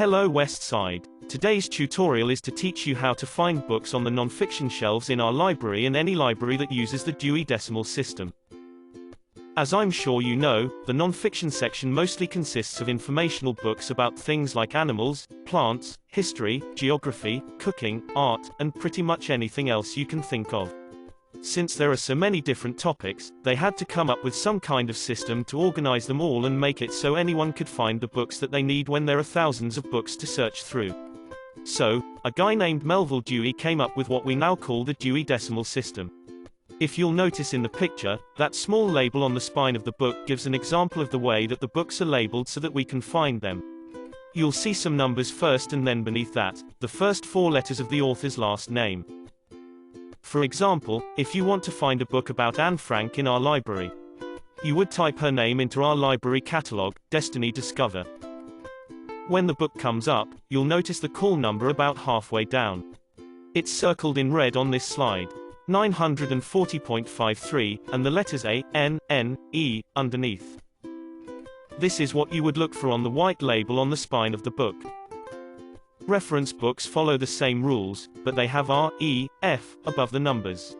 Hello West Side. Today's tutorial is to teach you how to find books on the non-fiction shelves in our library and any library that uses the Dewey Decimal System. As I'm sure you know, the non-fiction section mostly consists of informational books about things like animals, plants, history, geography, cooking, art, and pretty much anything else you can think of. Since there are so many different topics, they had to come up with some kind of system to organize them all and make it so anyone could find the books that they need when there are thousands of books to search through. So, a guy named Melville Dewey came up with what we now call the Dewey Decimal System. If you'll notice in the picture, that small label on the spine of the book gives an example of the way that the books are labeled so that we can find them. You'll see some numbers first and then beneath that, the first four letters of the author's last name. For example, if you want to find a book about Anne Frank in our library, you would type her name into our library catalog, Destiny Discover. When the book comes up, you'll notice the call number about halfway down. It's circled in red on this slide. 940.53, and the letters A, N, N, E, underneath. This is what you would look for on the white label on the spine of the book. Reference books follow the same rules, but they have R, E, F, above the numbers.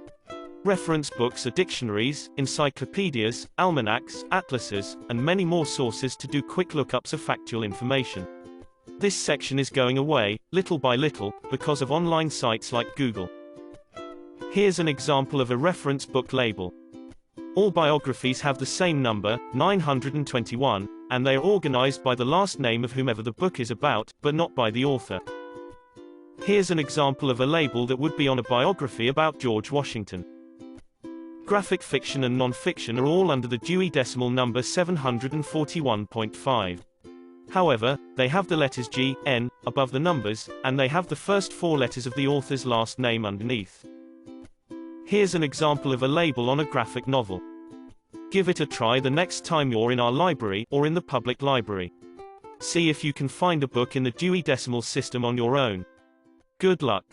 Reference books are dictionaries, encyclopedias, almanacs, atlases, and many more sources to do quick lookups of factual information. This section is going away, little by little, because of online sites like Google. Here's an example of a reference book label. All biographies have the same number, 921, and they are organized by the last name of whomever the book is about, but not by the author. Here's an example of a label that would be on a biography about George Washington. Graphic fiction and non-fiction are all under the Dewey Decimal number 741.5. However, they have the letters G, N, above the numbers, and they have the first four letters of the author's last name underneath. Here's an example of a label on a graphic novel. Give it a try the next time you're in our library, or in the public library. See if you can find a book in the Dewey Decimal System on your own. Good luck.